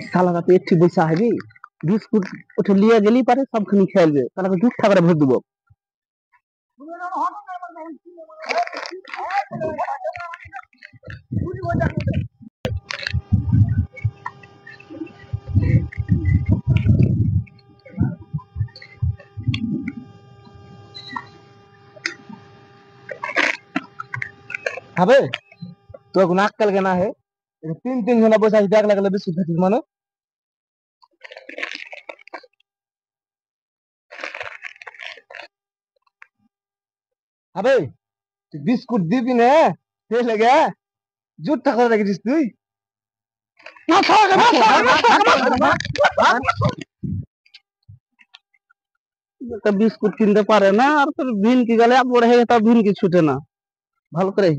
শালারা তো একটি বৈশা হবি বিস্কুট ওঠে লিয়ে গেলি পারে সবখানি খেলবে তাহলে দুধ ঠাকুরে ভোট দেবো। খাবে তো এখন আক্কাল কেনা হে তিন তিন জনা বসে আছে দেখ লাগলে বিস্কুট খাচ্ছিস মানে খাবে তুই বিস্কুট দিবি না সে লেগে জুটটা করে রেখেছিস তুই বিস্কুট কিনতে পারে না আর তোর ভিনকি গেলে বড় হয়ে তা ভিনকি ছুটে না ভালো করে